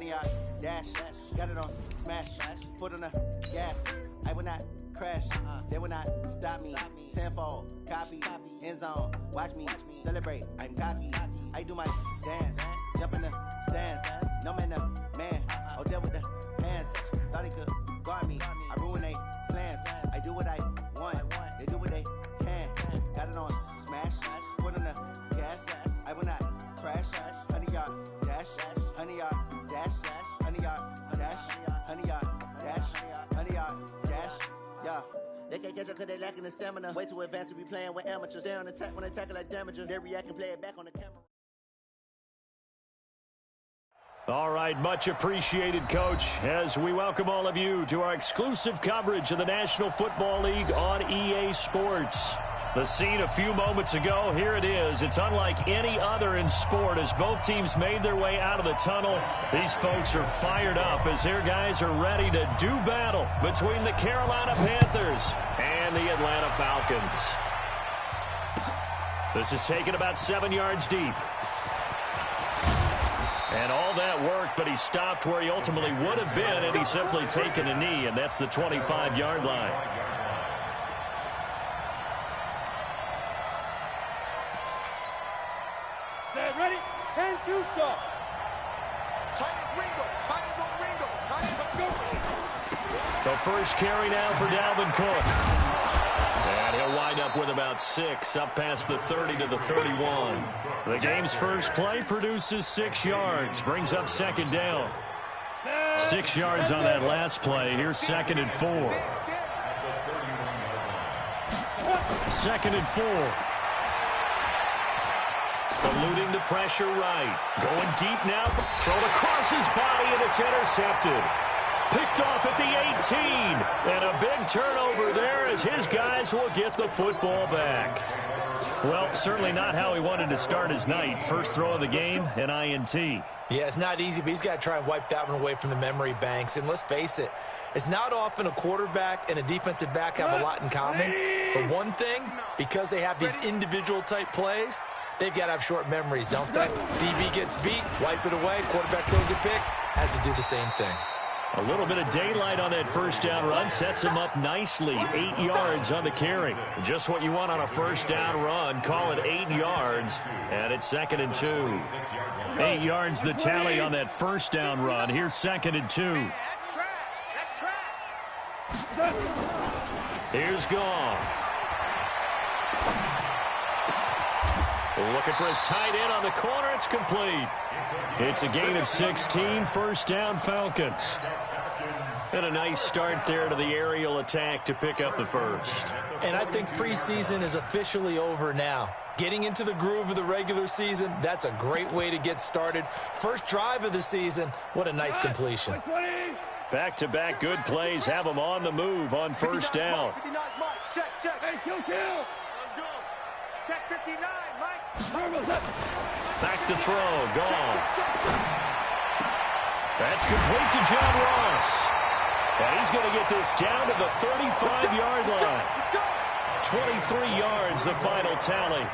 100-yard dash. Got it on smash. Foot on the gas. I will not crash. They will not stop me. Tenfold, copy, end zone. Watch me celebrate. I'm cocky. I do my dance. Jump in the stands. No man, man. Oh, deal with the hands. Thought he could guard me. I ruin they plans. I do what I want. They do what they can. Got it on smash. Foot on the gas. I will not crash. 100-yard dash. 100-yard dash. 100-yard dash. 100-yard dash. 100-yard dash. Yeah. They can't catch up cause they lacking the stamina. Way too advanced to be playing with amateurs. They on attack when they tackle like damager. They react and play it back on the camera. All right, much appreciated, Coach, as we welcome all of you to our exclusive coverage of the National Football League on EA Sports. The scene a few moments ago, here it is. It's unlike any other in sport as both teams made their way out of the tunnel. These folks are fired up as their guys are ready to do battle between the Carolina Panthers and the Atlanta Falcons. This is taken about 7 yards deep. And all that worked, but he stopped where he ultimately would have been, and he simply taken a knee, and that's the 25-yard line. Set, ready, 10-2 stop. Titans Ringo, Titans on Ringo, Titans, let's go. The first carry now for Dalvin Cook. And he'll wind up with about 6, up past the 30 to the 31. The game's first play produces 6 yards, brings up second down. 6 yards on that last play. Here's 2nd and 4. 2nd and 4. Eluding the pressure right. Going deep now. Thrown across his body, and it's intercepted. Picked off at the 18. And a big turnover there as his guys will get the football back. Well, certainly not how he wanted to start his night. First throw of the game, an INT. Yeah, it's not easy, but he's got to try and wipe that one away from the memory banks. And let's face it, it's not often a quarterback and a defensive back have a lot in common. But one thing, because they have these individual type plays, they've got to have short memories, don't they? DB gets beat, wipe it away, quarterback throws a pick, has to do the same thing. A little bit of daylight on that first down run sets him up nicely. 8 yards on the carry. Just what you want on a first down run. Call it 8 yards, and it's 2nd and 2. 8 yards the tally on that first down run. Here's 2nd and 2. That's trash. Here's Goff. Looking for his tight end on the corner. It's complete. It's a gain of 16. First down, Falcons. And a nice start there to the aerial attack to pick up the first. And I think preseason is officially over now. Getting into the groove of the regular season, that's a great way to get started. First drive of the season, what a nice completion. Back-to-back good plays have them on the move on first down. 59, Mike. Check. Hey, kill. Let's go. Check 59, Mike. Back to throw. Gone. That's complete to John Ross. And he's going to get this down to the 35-yard line. 23 yards, the final tally.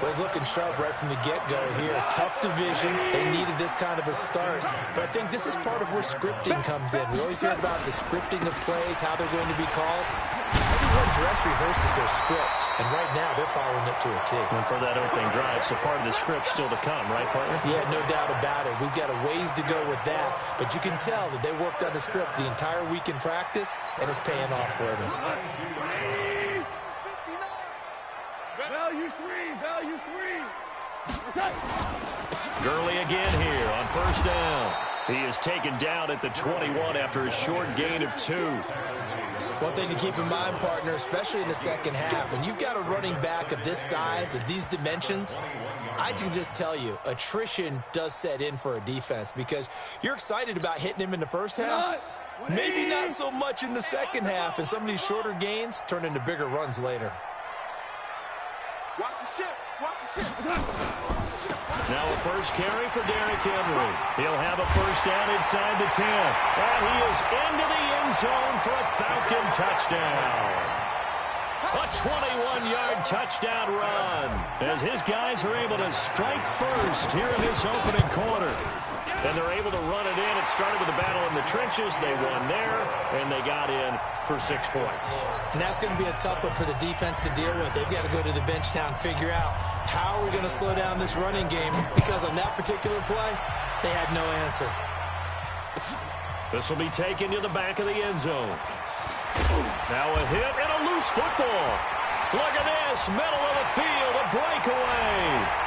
Well, he's looking sharp right from the get-go here. Tough division. They needed this kind of a start. But I think this is part of where scripting comes in. We always hear about the scripting of plays, how they're going to be called. Everyone dress rehearses their script, and right now they're following it to a T. And for that opening drive, so part of the script still to come, right, partner? Yeah, no doubt about it. We've got a ways to go with that, but you can tell that they worked on the script the entire week in practice, and it's paying off for them. Value three. Gurley again here on first down. He is taken down at the 21 after a short gain of 2. One thing to keep in mind, partner, especially in the second half, when you've got a running back of this size, of these dimensions, I can just tell you, attrition does set in for a defense because you're excited about hitting him in the first half. Maybe not so much in the second half, and some of these shorter gains turn into bigger runs later. Watch the ship. Now a first carry for Derrick Henry. He'll have a first down inside the 10. And he is into the end zone for a Falcon touchdown. A 21-yard touchdown run as his guys are able to strike first here in this opening quarter. and they're able to run it in. It started with a battle in the trenches. They won there, and they got in for 6 points. And that's going to be a tough one for the defense to deal with. They've got to go to the bench now and figure out how are we going to slow down this running game, because on that particular play, they had no answer. This will be taken to the back of the end zone. Now a hit and a loose football. Look at this, middle of the field, a breakaway.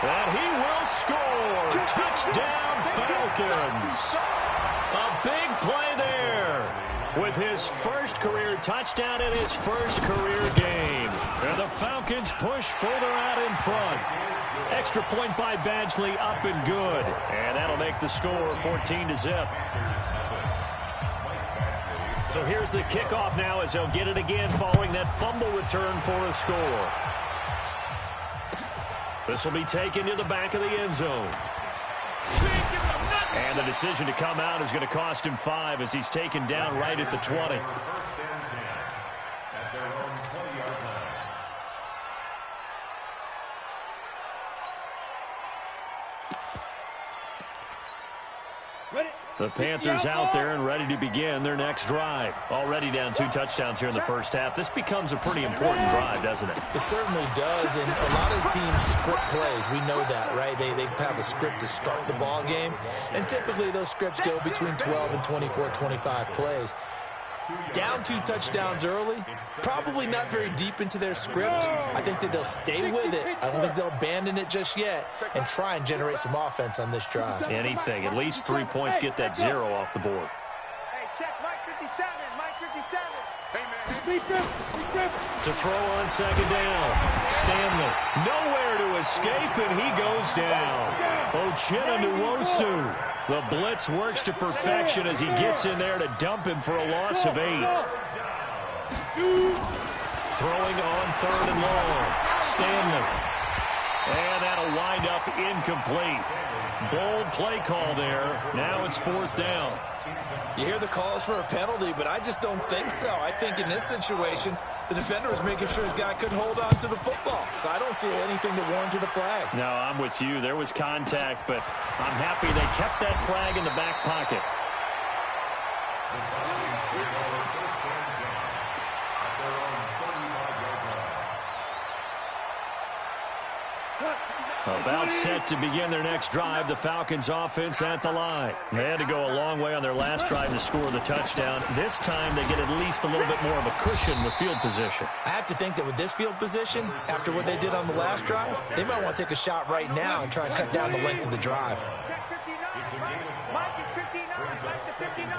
And he will score. Touchdown, Falcons. A big play there with his first career touchdown in his first career game. And the Falcons push further out in front. Extra point by Badgley, up and good. And that'll make the score 14-0. So here's the kickoff now as they'll get it again following that fumble return for a score. This will be taken to the back of the end zone. And the decision to come out is going to cost him 5 as he's taken down right at the 20. The Panthers out there and ready to begin their next drive. Already down 2 touchdowns here in the first half. This becomes a pretty important drive, doesn't it? It certainly does, and a lot of teams script plays. We know that, right? They have a script to start the ball game, and typically those scripts go between 12 and 24, 25 plays. Down 2 touchdowns early, probably not very deep into their script. I think that they'll stay with it. I don't think they'll abandon it just yet and try and generate some offense on this drive. Anything. At least 3 points, get that 0 off the board. Hey, check Mike 57. Mike 57. Hey, man. To throw on second down. Stanley nowhere to escape, and he goes down. Uchenna Nwosu. The blitz works to perfection as he gets in there to dump him for a loss of 8. Throwing on 3rd and long. Stanley. And that'll wind up incomplete. Bold play call there. Now it's 4th down. You hear the calls for a penalty, but I just don't think so. I think in this situation, the defender was making sure his guy couldn't hold on to the football. So I don't see anything to warrant the flag. No, I'm with you. There was contact, but I'm happy they kept that flag in the back pocket. About set to begin their next drive, the Falcons offense at the line. They had to go a long way on their last drive to score the touchdown. This time they get at least a little bit more of a cushion with field position. I have to think that with this field position, after what they did on the last drive, they might want to take a shot right now and try and cut down the length of the drive. Check 59. Mike is 59. Mike's at 59.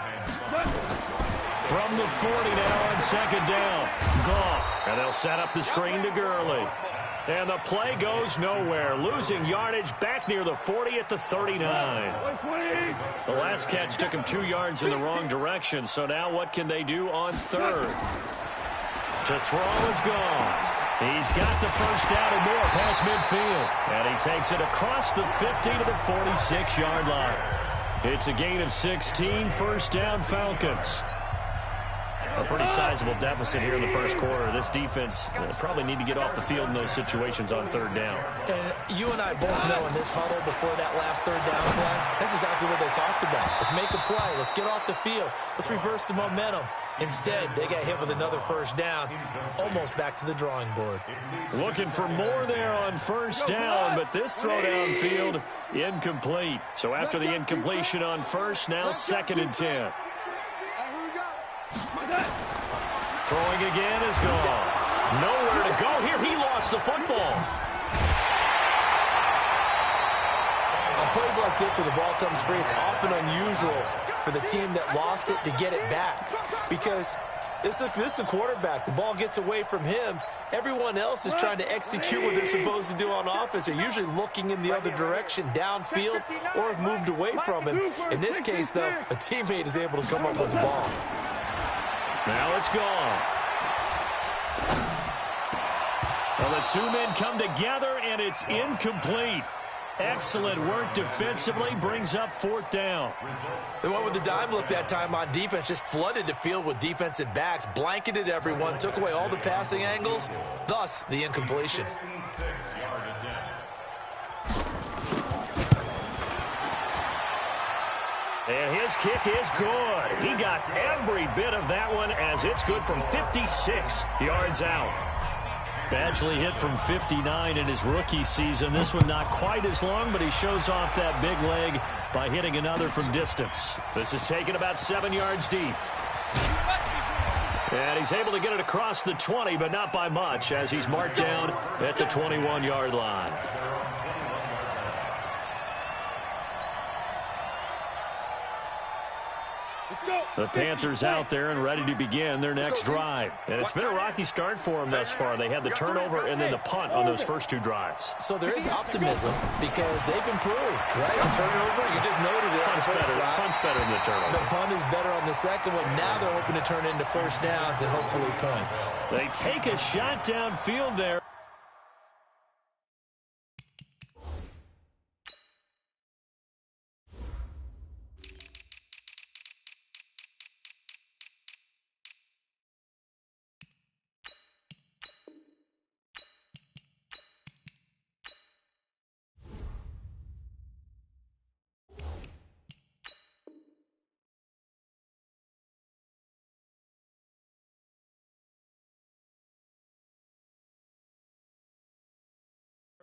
From the 40 now on second down. Goff. And they'll set up the screen to Gurley. And the play goes nowhere. Losing yardage back near the 40 at the 39. The last catch took him 2 yards in the wrong direction. So now what can they do on 3rd? To throw is gone. He's got the first down and more past midfield. And he takes it across the 50 to the 46-yard line. It's a gain of 16. First down, Falcons. A pretty sizable deficit here in the first quarter. This defense probably need to get off the field in those situations on 3rd down. And you and I both know in this huddle before that last 3rd down play, that's exactly what they talked about. Let's make a play. Let's get off the field. Let's reverse the momentum. Instead, they got hit with another first down, almost back to the drawing board. Looking for more there on first down, but this throw downfield incomplete. So after the incompletion on first, now 2nd and 10. Throwing again is gone. Nowhere to go here. He lost the football. On plays like this where the ball comes free, it's often unusual for the team that lost it to get it back. Because this is the quarterback. The ball gets away from him. Everyone else is trying to execute what they're supposed to do on offense. They're usually looking in the other direction, downfield, or have moved away from him. In this case, though, a teammate is able to come up with the ball. Now it's gone. Well, the 2 men come together, and it's incomplete. Excellent work defensively, brings up 4th down. They went with the dime look that time on defense, just flooded the field with defensive backs, blanketed everyone, took away all the passing angles, thus the incompletion. And his kick is good. He got every bit of that one as it's good from 56 yards out. Badgley hit from 59 in his rookie season. This one not quite as long, but he shows off that big leg by hitting another from distance. This is taken about 7 yards deep. And he's able to get it across the 20, but not by much, as he's marked down at the 21-yard line. The Panthers out there and ready to begin their next drive. And it's been a rocky start for them thus far. They had the turnover and then the punt on those first 2 drives. So there is optimism because they've improved, right? The turnover, you just noted it. Punt's better than the turnover. The punt is better on the second one. Now they're hoping to turn into first downs and hopefully points. They take a shot downfield there.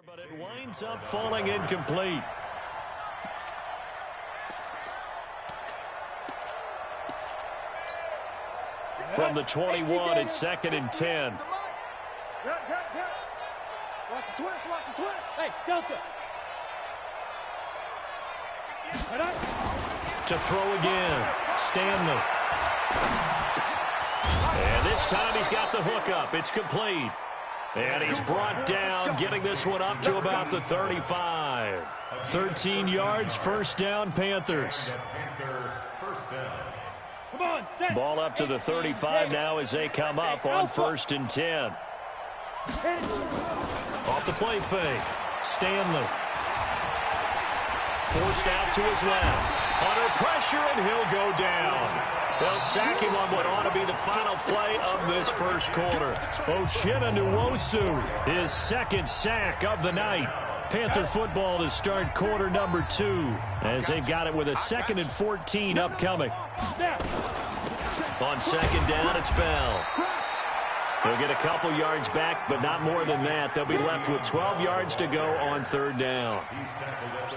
But it winds up falling incomplete. From the 21, it's 2nd and 10. Watch the twist, watch the twist. Hey, Delta. To throw again, Stanley. And this time he's got the hook up. It's complete. And he's brought down, getting this one up to about the 35. 13 yards, first down, Panthers. Ball up to the 35 now as they come up on 1st and 10. Off the play fake, Stanley. Forced out to his left. Under pressure, and he'll go down. They'll sack him on what ought to be the final play of this first quarter. Uchenna Nwosu, his 2nd sack of the night. Panther football to start quarter number 2 as they've got it with a 2nd and 14 upcoming. On 2nd down, it's Bell. They'll get a couple yards back, but not more than that. They'll be left with 12 yards to go on 3rd down.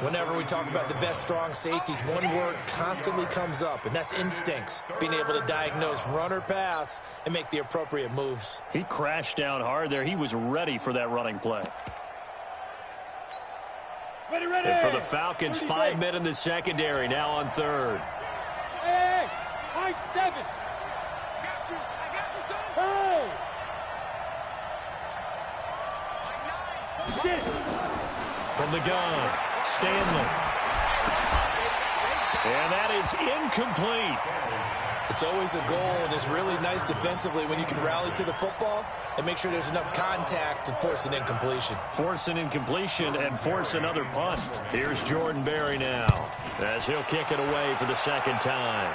Whenever we talk about the best strong safeties, one word constantly comes up, and that's instincts. Being able to diagnose run or pass and make the appropriate moves. He crashed down hard there. He was ready for that running play. Ready, ready. And for the Falcons, 5 men in the secondary, now on 3rd. Hey, high 7. Hey. From the gun, Stanley. And that is incomplete. It's always a goal, and it's really nice defensively when you can rally to the football and make sure there's enough contact to force an incompletion. Force an incompletion and force another punt. Here's Jordan Berry now as he'll kick it away for the 2nd time.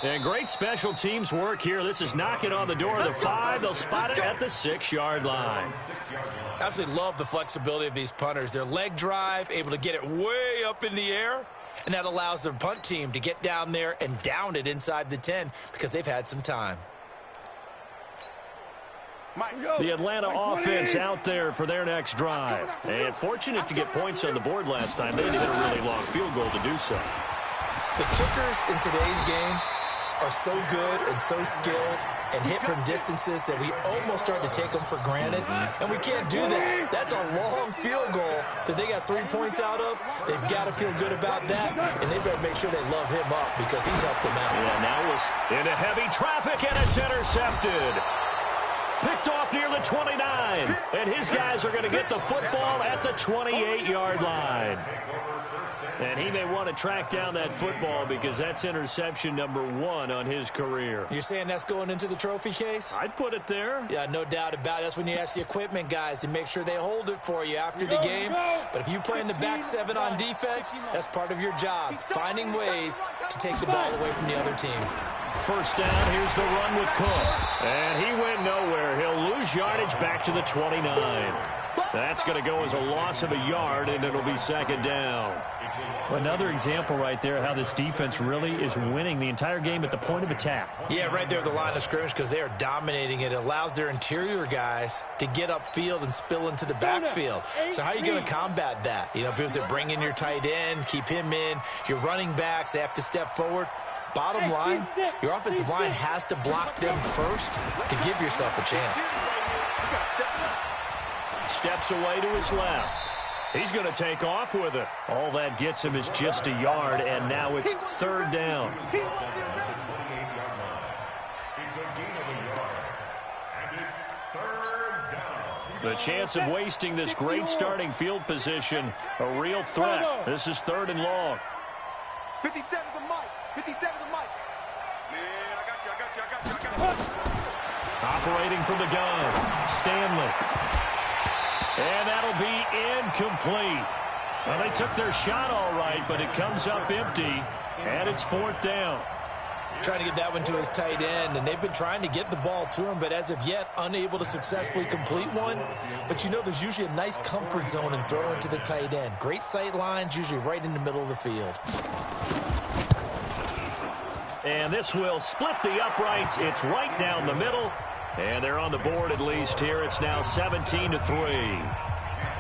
And great special teams work here. This is knocking on the door of the 5. They'll spot it at the 6-yard line. Absolutely love the flexibility of these punters. Their leg drive, able to get it way up in the air, and that allows their punt team to get down there and down it inside the 10 because they've had some time. The Atlanta offense out there for their next drive. And fortunate to get points on the board last time. They had to hit a really long field goal to do so. The kickers in today's game are so good and so skilled and hit from distances that we almost start to take them for granted, and we can't do that. That's a long field goal that they got 3 points out of. They've got to feel good about that, and they better make sure they love him up because he's helped them out. Yeah, now we're into heavy traffic, and it's intercepted. Picked off near the 29, and his guys are going to get the football at the 28-yard line. And he may want to track down that football because that's interception number 1 on his career. You're saying that's going into the trophy case? I'd put it there. Yeah, no doubt about it. That's when you ask the equipment guys to make sure they hold it for you after the game. But if you play in the back 7 on defense, that's part of your job, finding ways to take the ball away from the other team. First down, here's the run with Cook. And he went nowhere. He'll lose yardage back to the 29. That's going to go as a loss of a yard, and it'll be second down. Another example right there how this defense really is winning the entire game at the point of attack. Yeah, right there at the line of scrimmage because they are dominating it. It allows their interior guys to get upfield and spill into the backfield. So how are you going to combat that? You know, people say bring in your tight end, keep him in. Your running backs, they have to step forward. Bottom line, your offensive line has to block them first to give yourself a chance. Steps away to his left. He's going to take off with it. All that gets him is just a yard, and now it's third down. The chance of wasting this great starting field position, a real threat. This is third and long. 57 to Mike. 57 to Mike. Man, I got you. Operating from the gun, Stanley. And that'll be incomplete. Well, they took their shot all right, but it comes up empty, and it's fourth down. Trying to get that one to his tight end, and they've been trying to get the ball to him, but as of yet, unable to successfully complete one. But you know there's usually a nice comfort zone in throwing to the tight end. Great sight lines, usually right in the middle of the field. And this will split the uprights. It's right down the middle. And they're on the board at least here. It's now 17-3.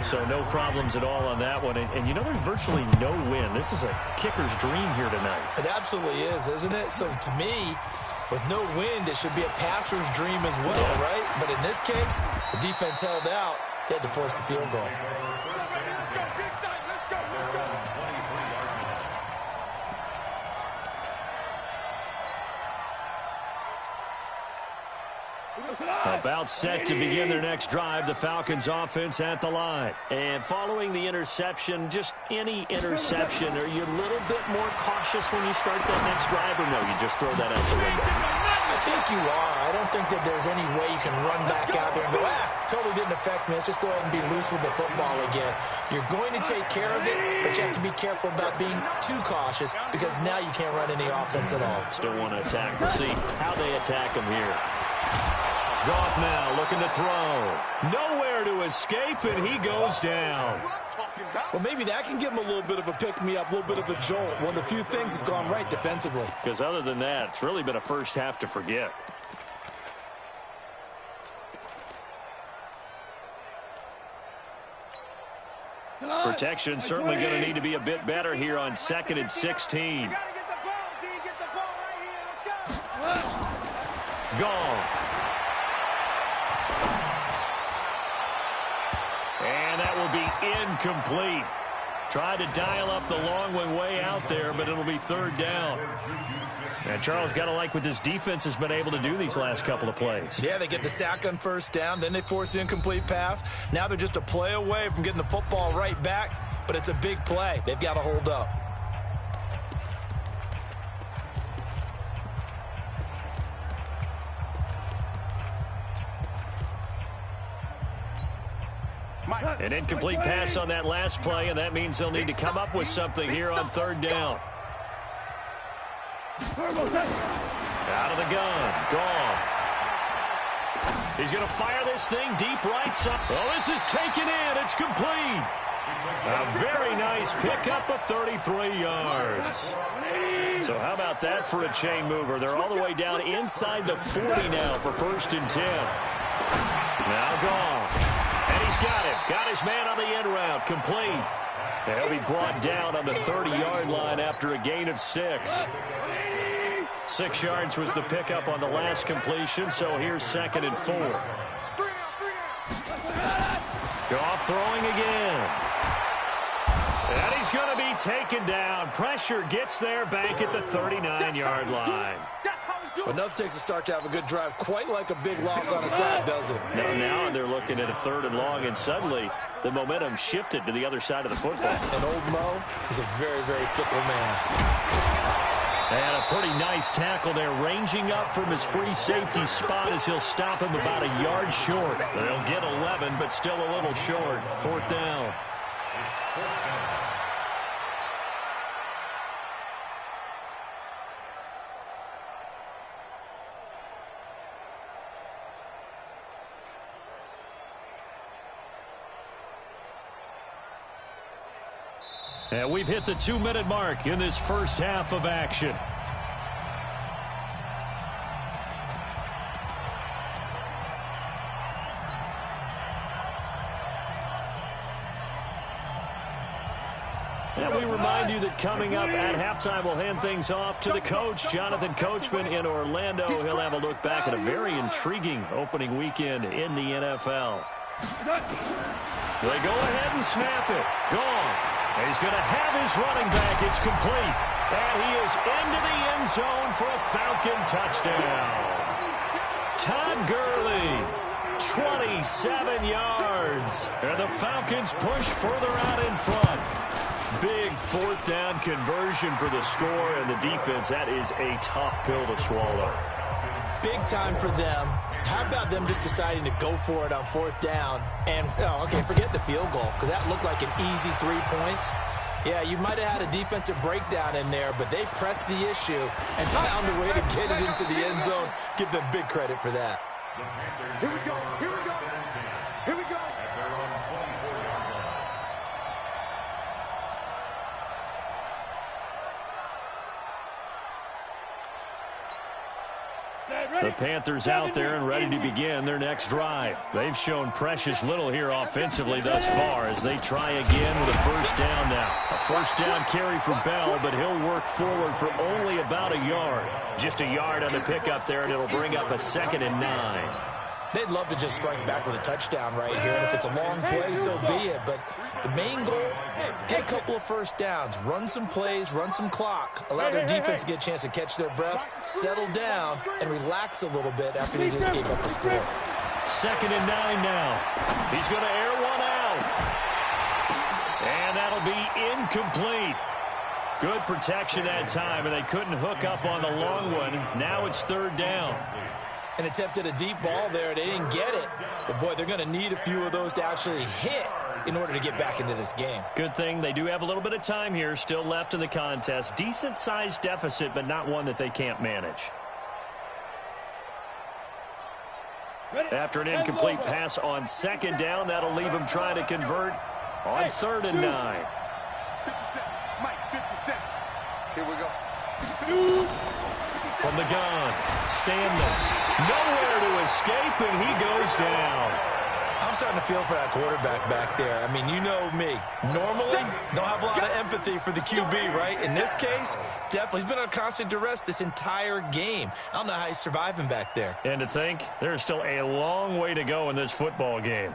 So no problems at all on that one. And you know, there's virtually no wind. This is a kicker's dream here tonight. It absolutely is, isn't it? So to me, with no wind, it should be a passer's dream as well, right? But in this case, the defense held out. They had to force the field goal. About set to begin their next drive, the Falcons offense at the line. And following the interception, just any interception, are you a little bit more cautious when you start that next drive, or no, you just throw that out the window? I think you are. I don't think that there's any way you can run back out there and go, totally didn't affect me. Let's just go ahead and be loose with the football again. You're going to take care of it, but you have to be careful about being too cautious because now you can't run any offense at all. Still want to attack. We'll see how they attack him here. Goff now looking to throw. Nowhere to escape, and he goes down. Well, maybe that can give him a little bit of a pick-me-up, a little bit of a jolt. One of the few things that's gone right defensively. Because other than that, it's really been a first half to forget. Protection certainly going to need to be a bit better here on 2nd and 16. Goff. And that will be incomplete. Tried to dial up the long one way out there, but it'll be third down. And Charles, got to like what this defense has been able to do these last couple of plays. Yeah, they get the sack on first down, then they force the incomplete pass. Now they're just a play away from getting the football right back, but it's a big play. They've got to hold up. An incomplete pass on that last play, and that means they'll need to come up with something here on third down. Out of the gun, Goff. He's going to fire this thing deep right side. Oh, this is taken in. It's complete. A very nice pickup of 33 yards. So how about that for a chain mover? They're all the way down inside the 40 now for 1st and 10. Now Goff. And he's got it. Got his man on the end route. Complete. And he'll be brought down on the 30-yard line after a gain of 6. 6 yards was the pickup on the last completion, so here's 2nd and 4. Goff throwing again. And he's going to be taken down. Pressure gets there back at the 39-yard line. But enough takes a start to have a good drive. Quite like a big loss on a sack, does it? Now they're looking at a 3rd and long, and suddenly the momentum shifted to the other side of the football. And old Mo is a very, very fickle man. And a pretty nice tackle there, ranging up from his free safety spot as he'll stop him about a yard short. They'll get 11, but still a little short. 4th down. And we've hit the 2-minute mark in this first half of action. And we remind you that coming up at halftime, we'll hand things off to the coach, Jonathan Coachman in Orlando. He'll have a look back at a very intriguing opening weekend in the NFL. They go ahead and snap it. Gone. He's going to have his running back. It's complete. And he is into the end zone for a Falcon touchdown. Todd Gurley, 27 yards. And the Falcons push further out in front. Big fourth down conversion for the score, and the defense, that is a tough pill to swallow. Big time for them. How about them just deciding to go for it on fourth down? And, okay, forget the field goal, because that looked like an easy 3 points. Yeah, you might have had a defensive breakdown in there, but they pressed the issue and found a way to get it into the end zone. Give them big credit for that. Here we go. Here we go. Here we go. The Panthers out there and ready to begin their next drive. They've shown precious little here offensively thus far as they try again with a first down now. A first down carry for Bell, but he'll work forward for only about a yard. Just a yard on the pickup there, and it'll bring up a 2nd and 9. They'd love to just strike back with a touchdown right here, and if it's a long play, so be it. But the main goal, get a couple of first downs, run some plays, run some clock, allow their defense to get a chance to catch their breath, settle down, and relax a little bit after they just gave up a score. 2nd and 9 now. He's going to air one out. And that'll be incomplete. Good protection that time, and they couldn't hook up on the long one. Now it's 3rd down. And attempted a deep ball there. They didn't get it. But, boy, they're going to need a few of those to actually hit in order to get back into this game. Good thing they do have a little bit of time here still left in the contest. Decent-sized deficit, but not one that they can't manage. After an incomplete pass on 2nd down, that'll leave them trying to convert on 3rd and 9. 57. Mike, 57. Here we go. From the gun, Stanley. Nowhere to escape, and he goes down. I'm starting to feel for that quarterback back there. I mean, you know me. Normally, don't have a lot of empathy for the QB, right? In this case, definitely. He's been on constant duress this entire game. I don't know how he's surviving back there. And to think, there's still a long way to go in this football game.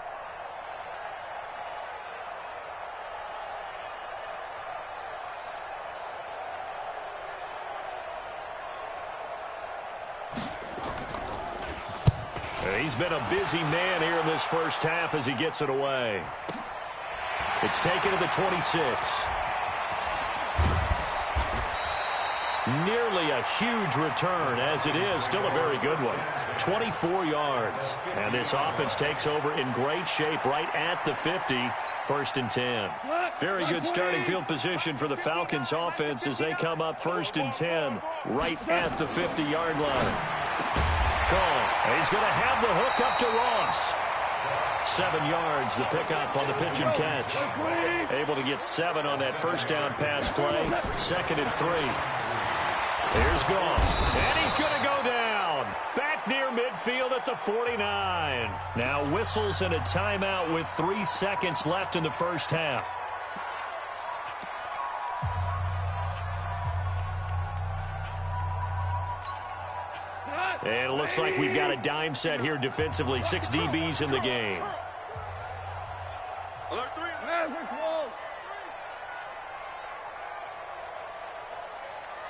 He's been a busy man here in this first half as he gets it away. It's taken to the 26. Nearly a huge return, as it is still a very good one. 24 yards. And this offense takes over in great shape right at the 50. 1st and 10. Very good starting field position for the Falcons offense as they come up 1st and 10 right at the 50-yard line. He's going to have the hook up to Ross. 7 yards, the pickup on the pitch and catch. Able to get 7 on that first down pass play. 2nd and 3. Here's Goff. And he's going to go down. Back near midfield at the 49. Now whistles and a timeout with 3 seconds left in the first half. And it looks like we've got a dime set here defensively. 6 DBs in the game. Alert 3.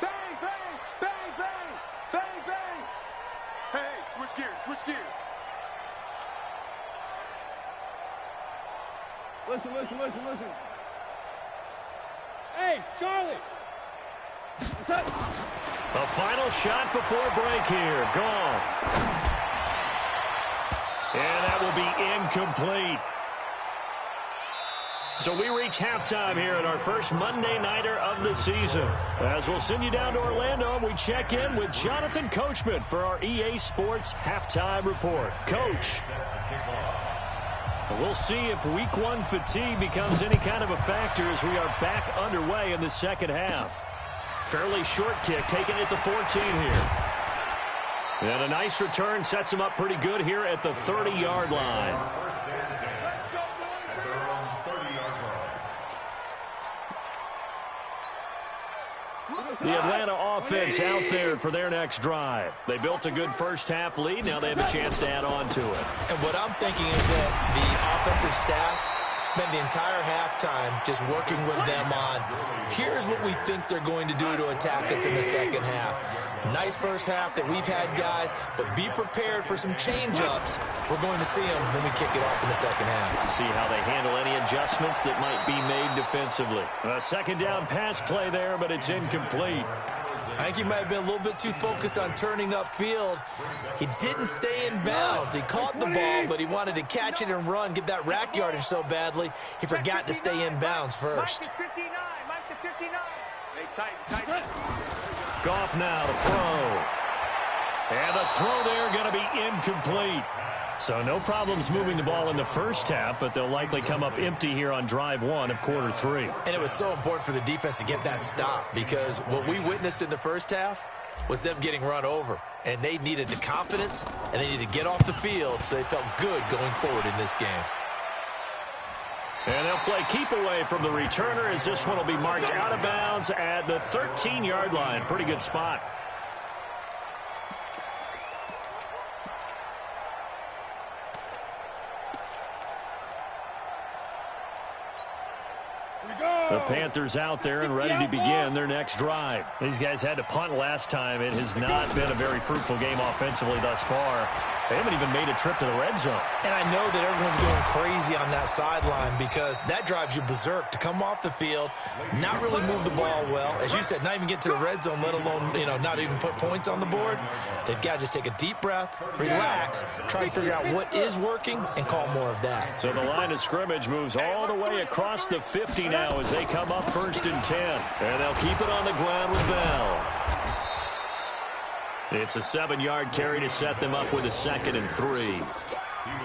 Bang, bang, bang, bang, bang, bang. Hey, switch gears, switch gears. Listen. Hey, Charlie. What's up? A final shot before break here. Goff. And that will be incomplete. So we reach halftime here at our first Monday Nighter of the season. As we'll send you down to Orlando, and we check in with Jonathan Coachman for our EA Sports Halftime Report. Coach. We'll see if week one fatigue becomes any kind of a factor as we are back underway in the second half. Fairly short kick taken at the 14 here. And a nice return sets him up pretty good here at the 30-yard line. The Atlanta offense out there for their next drive. They built a good first-half lead. Now they have a chance to add on to it. And what I'm thinking is that the offensive staff spent the entire halftime just working with them on, here's what we think they're going to do to attack us in the second half. Nice first half that we've had, guys, but be prepared for some change-ups. We're going to see them when we kick it off in the second half. See how they handle any adjustments that might be made defensively. A second down pass play there, but it's incomplete. I think he might have been a little bit too focused on turning upfield. He didn't stay in bounds. He caught the ball, but he wanted to catch it and run, get that rack yardage so badly, he forgot to stay in bounds first. Goff now to throw. And the throw there going to be incomplete. So no problems moving the ball in the first half, but they'll likely come up empty here on drive one of quarter three. And it was so important for the defense to get that stop because what we witnessed in the first half was them getting run over. And they needed the confidence, and they needed to get off the field so they felt good going forward in this game. And they'll play keep away from the returner as this one will be marked out of bounds at the 13-yard line. Pretty good spot. The Panthers out there and ready to begin their next drive. These guys had to punt last time. It has not been a very fruitful game offensively thus far. They haven't even made a trip to the red zone. And I know that everyone's going crazy on that sideline because that drives you berserk to come off the field, not really move the ball well. As you said, not even get to the red zone, let alone, not even put points on the board. They've got to just take a deep breath, relax, try to figure out what is working, and call more of that. So the line of scrimmage moves all the way across the 50 now as they come up 1st and 10. And they'll keep it on the ground with Bell. It's a 7-yard carry to set them up with a 2nd and 3.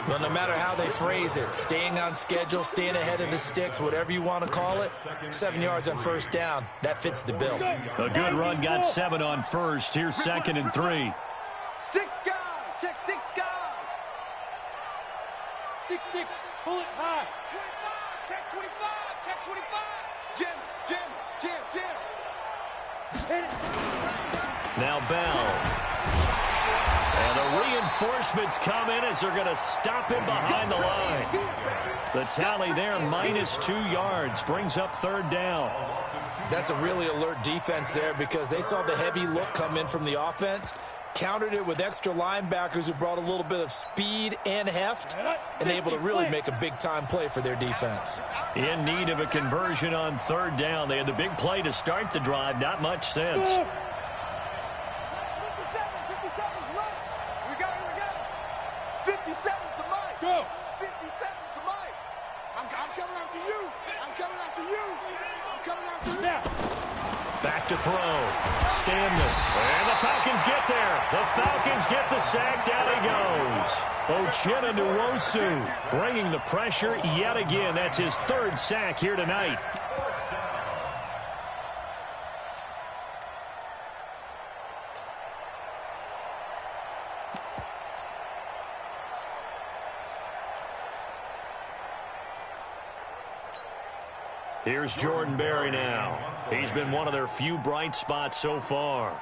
Well, no matter how they phrase it, staying on schedule, staying ahead of the sticks, whatever you want to call it, 7 yards on first down, that fits the bill. A good run got 7 on first. Here's 2nd and 3. 6 guys. Check 6 guys. 6-6. Pull it high. 25. Check 25. Check 25. Jim. Hit it. Now Bell. And the reinforcements come in as they're going to stop him behind the line. The tally there, -2 yards, brings up 3rd down. That's a really alert defense there because they saw the heavy look come in from the offense, countered it with extra linebackers who brought a little bit of speed and heft, and able to really make a big-time play for their defense. In need of a conversion on 3rd down. They had the big play to start the drive, not much since. 57's right. We got it. 57's the mic. Go. 57's the mic. I'm coming after you. I'm coming after you. Now. Back to throw. Stanley. And the Falcons get there. The Falcons get the sack. Down he goes. Uchenna Nwosu bringing the pressure yet again. That's his 3rd sack here tonight. Here's Jordan Berry now. He's been one of their few bright spots so far.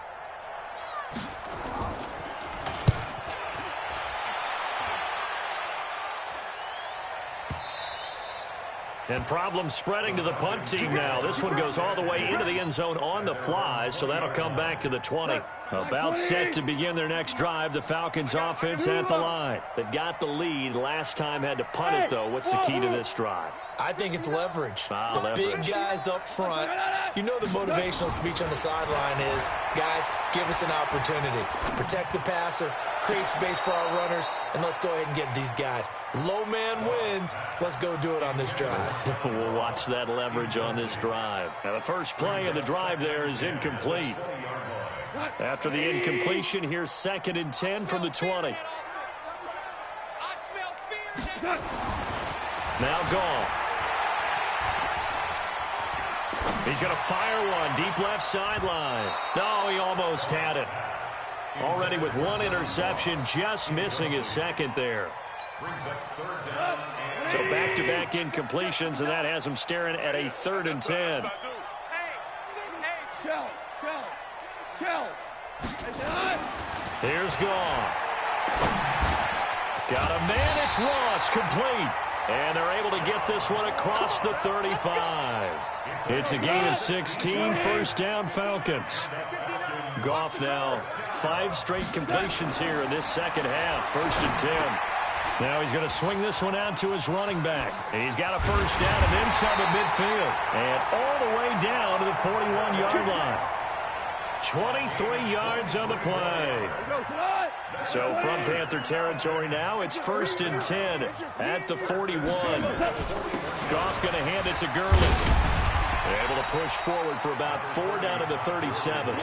And problems spreading to the punt team now. This one goes all the way into the end zone on the fly, so that'll come back to the 20. About set to begin their next drive, the Falcons offense at the line. They've got the lead. Last time had to punt it, though. What's the key to this drive? I think it's leverage. The Leverage. big guys up front. You know the motivational speech on the sideline is, guys, give us an opportunity. Protect the passer, create space for our runners, and let's go ahead and get these guys. Low man wins. Let's go do it on this drive. We'll watch that leverage on this drive. Now, the first play of the drive there is incomplete. After the incompletion, here's 2nd and 10 from the 20. I smell fear. Now Goff. He's going to fire one deep left sideline. No, he almost had it. Already with one interception, just missing his second there. So back-to-back incompletions, and that has him staring at a 3rd and 10. Here's Goff. Got a man, it's Ross, complete. And they're able to get this one across the 35. It's a gain of 16, first down Falcons. Goff now 5 straight completions here in this second half, 1st and 10. Now he's going to swing this one out to his running back. And he's got a first down and inside the midfield. And all the way down to the 41-yard line. 23 yards on the play. So from Panther territory now, it's 1st and 10 at the 41. Goff going to hand it to Gurley. They're able to push forward for about 4 down to the 37.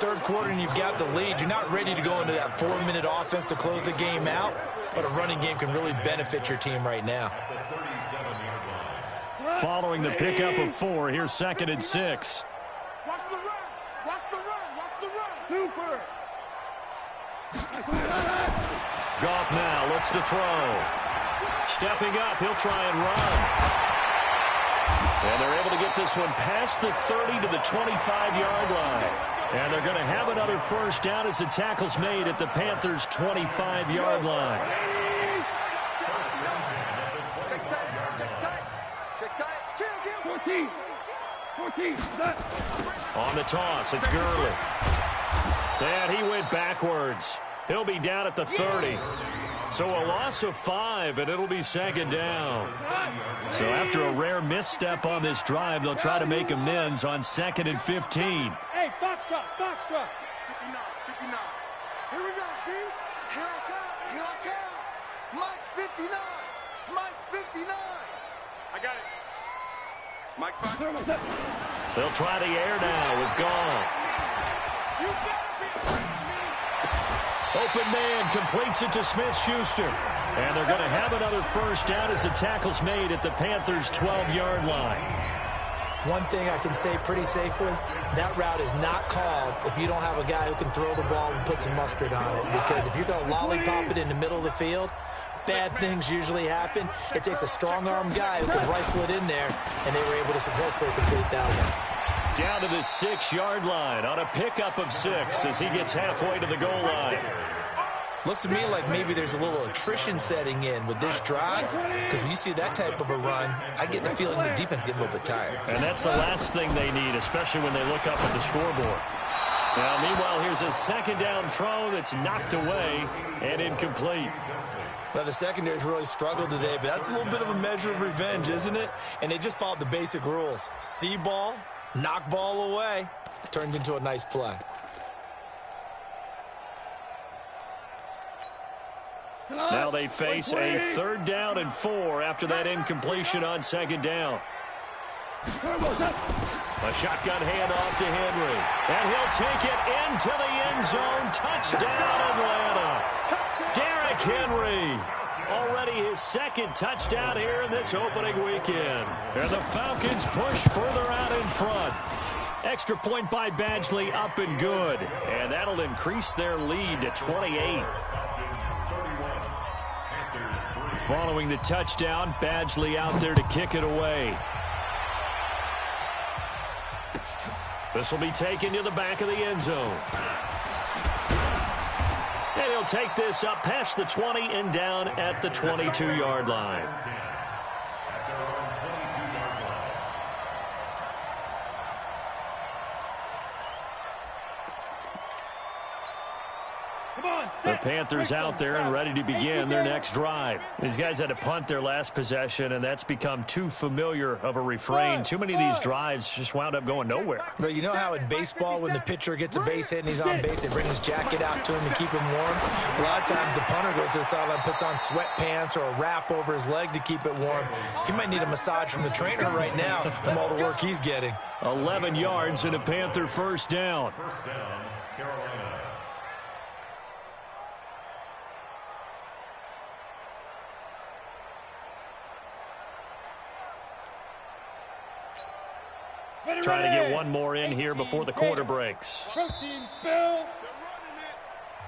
Third quarter and you've got the lead. You're not ready to go into that 4-minute offense to close the game out, but a running game can really benefit your team right now. Following the pickup of 4, here's 2nd and 6. Watch the run. Watch the run. Watch the run. Super. Goff now looks to throw. Stepping up, he'll try and run. And they're able to get this one past the 30 to the 25-yard line. And they're going to have another first down as the tackle's made at the Panthers' 25-yard line. On the toss, it's Gurley. And he went backwards. He'll be down at the 30. So a loss of 5, and it'll be 2nd down. So after a rare misstep on this drive, they'll try to make amends on 2nd and 15. Hey, foxtrot, foxtrot. 59. Here we go, G. Here I come. Here I come. Mike's 59. Mike's 59. I got it. Mike's 5. They'll try the air now with Goff. Open man completes it to Smith-Schuster. And they're going to have another first down as the tackle's made at the Panthers' 12-yard line. One thing I can say pretty safely, that route is not called if you don't have a guy who can throw the ball and put some mustard on it. Because if you're going to lollipop it in the middle of the field, bad things usually happen. It takes a strong-arm guy who can rifle it in there, and they were able to successfully complete that one. Down to the 6-yard line on a pickup of 6 as he gets halfway to the goal line. Looks to me like maybe there's a little attrition setting in with this drive, because when you see that type of a run, I get the feeling the defense getting a little bit tired. And that's the last thing they need, especially when they look up at the scoreboard. Now, meanwhile, here's a 2nd down throw that's knocked away and incomplete. Now, the secondary's really struggled today, but that's a little bit of a measure of revenge, isn't it? And they just followed the basic rules. See ball, knock ball away, turned into a nice play. Now they face a 3rd down and 4 after that incompletion on 2nd down. A shotgun handoff to Henry. And he'll take it into the end zone. Touchdown, Atlanta. Derrick Henry. Already his 2nd touchdown here in this opening weekend. And the Falcons push further out in front. Extra point by Badgley up and good. And that'll increase their lead to 28. Following the touchdown, Badgley out there to kick it away. This will be taken to the back of the end zone. And he'll take this up past the 20 and down at the 22-yard line. The Panthers out there and ready to begin their next drive. These guys had to punt their last possession, and that's become too familiar of a refrain. Too many of these drives just wound up going nowhere. But you know how in baseball, when the pitcher gets a base hit and he's on base, they bring his jacket out to him to keep him warm? A lot of times the punter goes to the sideline, puts on sweatpants or a wrap over his leg to keep it warm. He might need a massage from the trainer right now from all the work he's getting. 11 yards and a Panther first down. Carolina. Trying to get one more in here before the quarter breaks. Protein spill.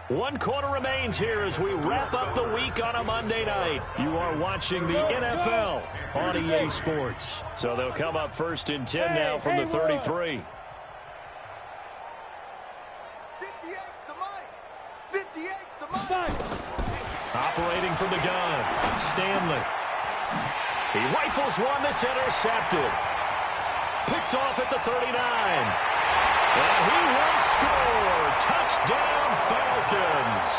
1 quarter remains here as we wrap up the week on a Monday night. You are watching the NFL on EA Sports. So they'll come up first and 10 now from the 33. 58's the mic. 58's the mic. Operating from the gun, Stanley. He rifles one that's intercepted. Picked off at the 39. And he will score. Touchdown, Falcons.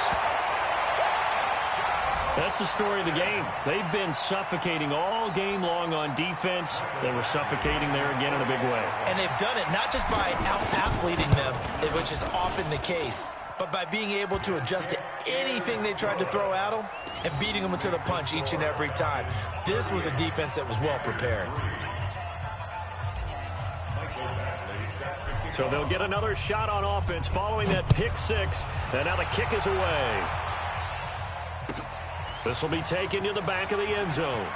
That's the story of the game. They've been suffocating all game long on defense. They were suffocating there again in a big way. And they've done it not just by out-athleting them, which is often the case, but by being able to adjust to anything they tried to throw at them and beating them to the punch each and every time. This was a defense that was well prepared. So they'll get another shot on offense following that pick six. And now the kick is away. This will be taken to the back of the end zone.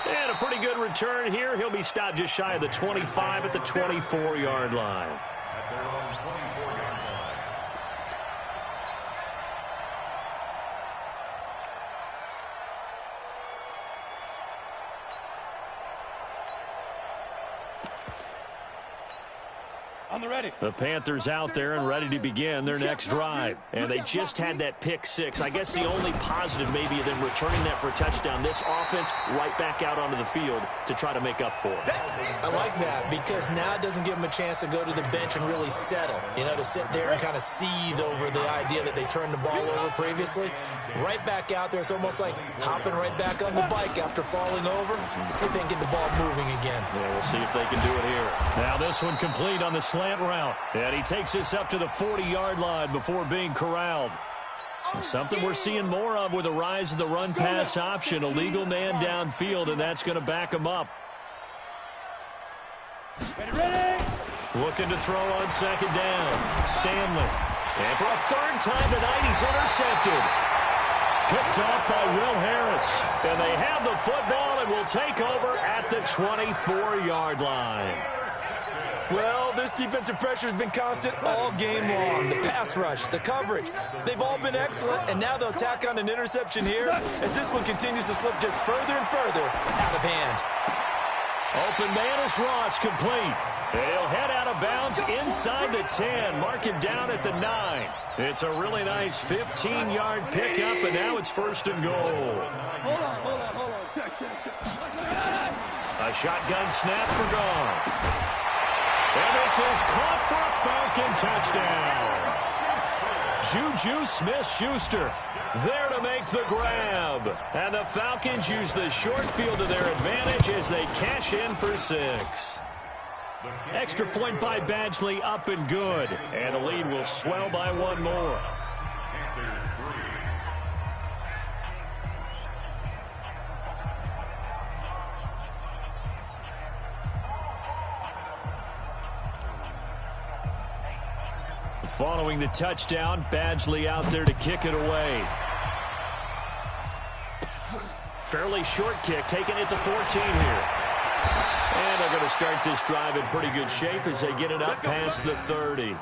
And a pretty good return here. He'll be stopped just shy of the 25 at the 24-yard line. On the ready. The Panthers out there and ready to begin their next drive. And they just had that pick six. I guess the only positive maybe of them returning that for a touchdown. This offense right back out onto the field to try to make up for it. I like that because now it doesn't give them a chance to go to the bench and really settle. You know, to sit there and kind of seethe over the idea that they turned the ball over previously. Right back out there. It's almost like hopping right back on the bike after falling over. See if they can get the ball moving again. Yeah, we'll see if they can do it here. Now this one complete on the slant route. And he takes this up to the 40-yard line before being corralled. Something we're seeing more of with the rise of the run-pass option. A legal man downfield, and that's going to back him up. Ready. Looking to throw on second down. Stanley. And for a third time tonight, he's intercepted. Picked off by Will Harris. And they have the football and will take over at the 24-yard line. Well, this defensive pressure has been constant all game long. The pass rush, the coverage, they've all been excellent, and now they'll tack on an interception here as this one continues to slip just further and further out of hand. Open man is Ross, complete. He'll head out of bounds inside the 10. Mark him down at the 9. It's a really nice 15-yard pickup, and now it's first and goal. Hold on. A shotgun snap for Gone. And this is caught for a Falcon touchdown. Juju Smith-Schuster there to make the grab. And the Falcons use the short field to their advantage as they cash in for 6. Extra point by Badgley, up and good. And the lead will swell by one more. Following the touchdown, Badgley out there to kick it away. Fairly short kick, taken at the 14 here. And they're going to start this drive in pretty good shape as they get it up past the 30.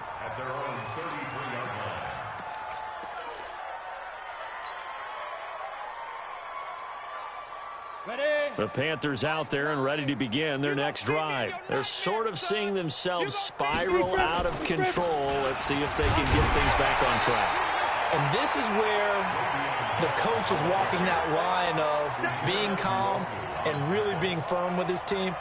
The Panthers out there and ready to begin their next drive. They're sort of seeing themselves spiral out of control. Let's see if they can get things back on track. And this is where the coach is walking that line of being calm and really being firm with his team.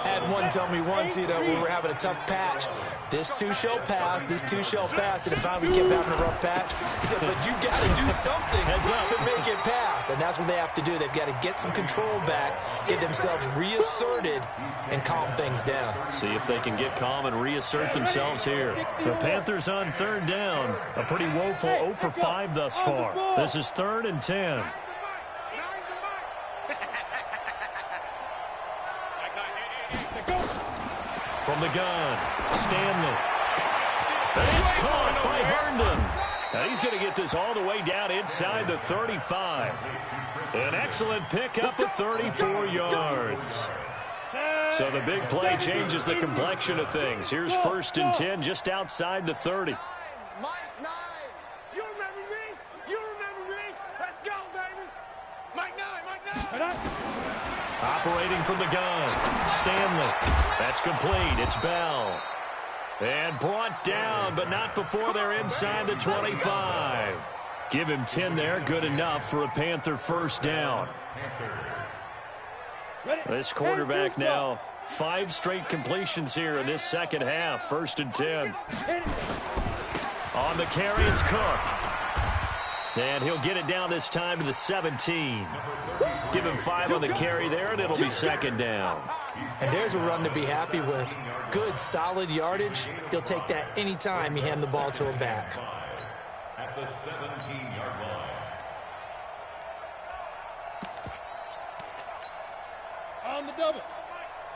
Had one tell me once, we were having a tough patch. This too shall pass, this too shall pass. And finally we kept having a rough patch. He said, but you got to do something to make it pass. And that's what they have to do. They've got to get some control back, get themselves reasserted, and calm things down. See if they can get calm and reassert themselves here. The Panthers on third down. A pretty woeful 0 for 5 thus far. This is 3rd and 10. From the gun, Stanley. And it's caught by Herndon. And he's going to get this all the way down inside the 35. An excellent pickup of 34 yards. So the big play changes the complexion of things. Here's 1st and 10 just outside the 30. Mike 9. You remember me? You remember me? Let's go, baby. Mike 9, Mike 9. Operating from the gun, Stanley. That's complete. It's Bell. And brought down, but not before they're inside the 25. Give him 10 there. Good enough for a Panther first down. This quarterback now, 5 straight completions here in this second half. 1st and 10. On the carry, it's Cook. And he'll get it down this time to the 17. Give him 5 on the carry there, and it'll be 2nd down. And there's a run to be happy with. Good, solid yardage. He'll take that anytime you hand the ball to him back. At the 17-yard line. On the double.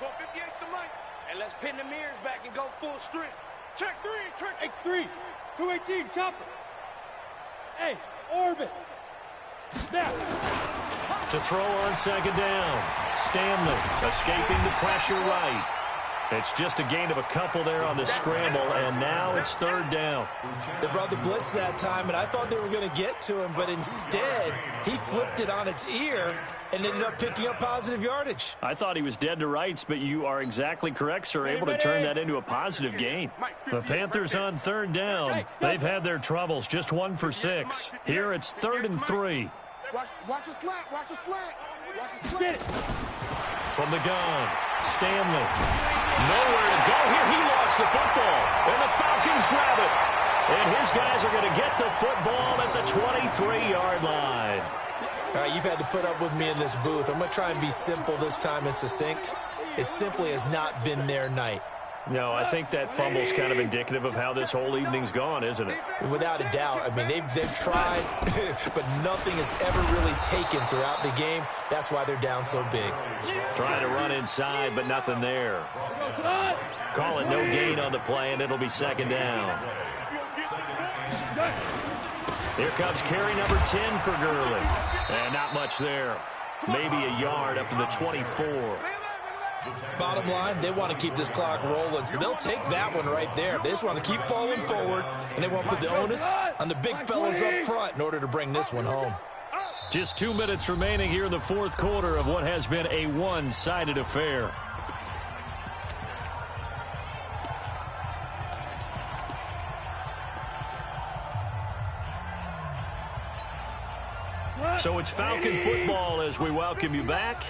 Go 58 to Mike. And let's pin the mirrors back and go full strength. Check 3, check X3. 218, chopper. Hey, orbit. Now. To throw on 2nd down. Stanley escaping the pressure right. It's just a gain of a couple there on the scramble, and now it's 3rd down. They brought the blitz that time, and I thought they were going to get to him, but instead, he flipped it on its ear and ended up picking up positive yardage. I thought he was dead to rights, but you are exactly correct, sir. Able to turn that into a positive gain. The Panthers on 3rd down. They've had their troubles, just 1 for 6. Here it's 3rd and 3. Watch a slant, watch a slant. Watch a slant. From the gun, Stanley. Nowhere to go here. He lost the football, and the Falcons grab it. And his guys are going to get the football at the 23-yard line. All right, you've had to put up with me in this booth. I'm going to try and be simple this time and succinct. It simply has not been their night. No, I think that fumble's kind of indicative of how this whole evening's gone, isn't it? Without a doubt. I mean, they've tried, but nothing has ever really taken throughout the game. That's why they're down so big. Trying to run inside, but nothing there. Call it no gain on the play, and it'll be 2nd down. Here comes carry number 10 for Gurley. And not much there. Maybe a yard up to the 24. Bottom line, they want to keep this clock rolling, so they'll take that one right there. They just want to keep falling forward, and they want to put the onus on the big fellas up front in order to bring this one home. Just 2 minutes remaining here in the 4th quarter of what has been a one-sided affair. So it's Falcon football as we welcome you back.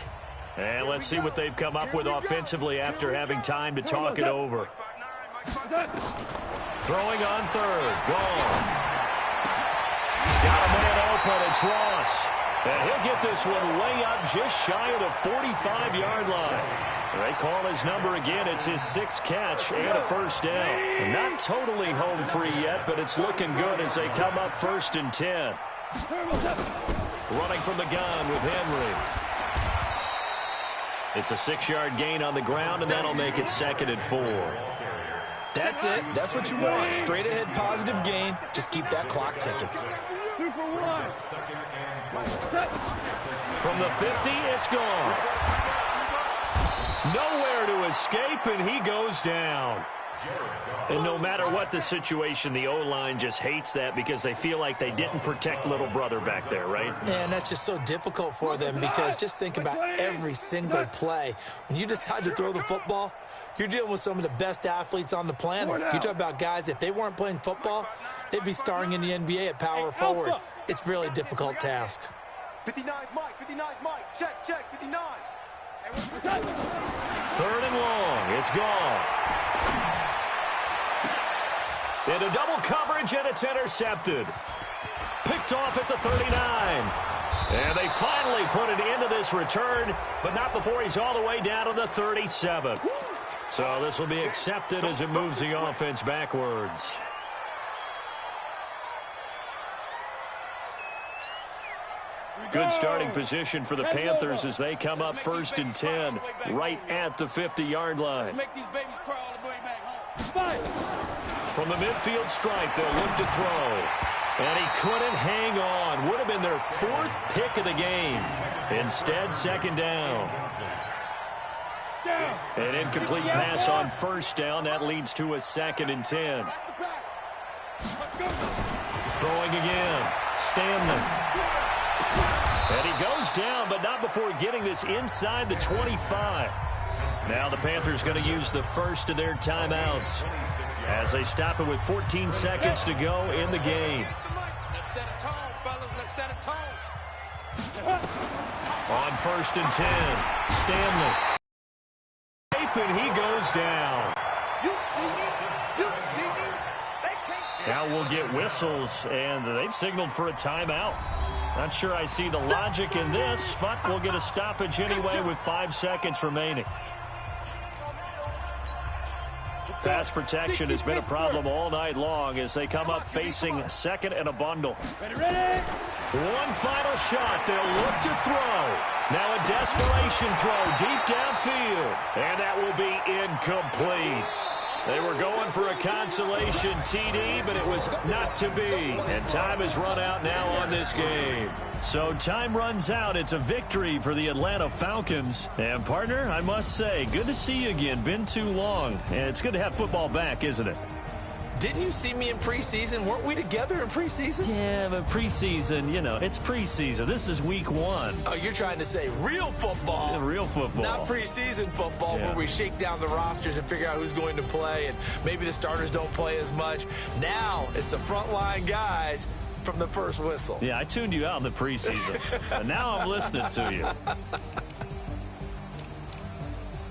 And let's see what they've come up with offensively after having time to talk it over. Throwing on 3rd. Gone. Got a man open. It's Ross. And he'll get this one way up just shy of the 45-yard line. They call his number again. It's his 6th catch and a first down. Not totally home free yet, but it's looking good as they come up 1st and 10. Running from the gun with Henry. It's a 6-yard gain on the ground, and that'll make it 2nd and 4. That's it. That's what you want. Straight ahead positive gain. Just keep that clock ticking. From the 50, it's gone. Nowhere to escape, and he goes down. And no matter what the situation, the O-line just hates that because they feel like they didn't protect little brother back there, right? Yeah, and that's just so difficult for them because just think about every single play. When you decide to throw the football, you're dealing with some of the best athletes on the planet. You talk about guys, if they weren't playing football, they'd be starring in the NBA at power forward. It's really a difficult task. 59 Mike, 59 Mike, check, 59. 3rd and long, it's gone. Into double coverage, and it's intercepted. Picked off at the 39. And they finally put an end to this return, but not before he's all the way down to the 37. So this will be accepted as it moves the offense backwards. Good starting position for the Panthers as they come up 1st and 10, right at the 50-yard line. From the midfield stripe, they'll look to throw. And he couldn't hang on. Would have been their 4th pick of the game. Instead, 2nd down. An incomplete pass on first down. That leads to a 2nd and 10. Throwing again. Stanley. And he goes down, but not before getting this inside the 25. Now the Panthers going to use the first of their timeouts as they stop it with 14 seconds to go in the game. Let's set a tone, fellas. Let's set a tone. On 1st and 10, Stanley. And he goes down. You see me? You see me? They can't. Now we'll get whistles, and they've signaled for a timeout. Not sure I see the logic in this, but we'll get a stoppage anyway with 5 seconds remaining. Pass protection has been a problem all night long as they come up facing second and a bundle. Ready? One final shot. They'll look to throw. Now a desperation throw deep downfield. And that will be incomplete. They were going for a consolation TD, but it was not to be. And time has run out now on this game. So time runs out. It's a victory for the Atlanta Falcons. And, partner, I must say, good to see you again. Been too long. And it's good to have football back, isn't it? Didn't you see me in preseason? Weren't we together in preseason? Yeah, but preseason, you know, it's preseason. This is week 1. Oh, you're trying to say real football. Yeah, real football. Not preseason football where we shake down the rosters and figure out who's going to play, and maybe the starters don't play as much. Now it's the frontline guys from the first whistle. Yeah, I tuned you out in the preseason. And now I'm listening to you.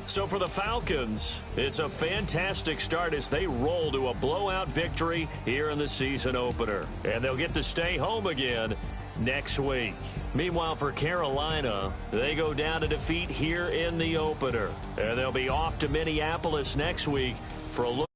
So for the Falcons, it's a fantastic start as they roll to a blowout victory here in the season opener. And they'll get to stay home again next week. Meanwhile, for Carolina, they go down to defeat here in the opener. And they'll be off to Minneapolis next week for a look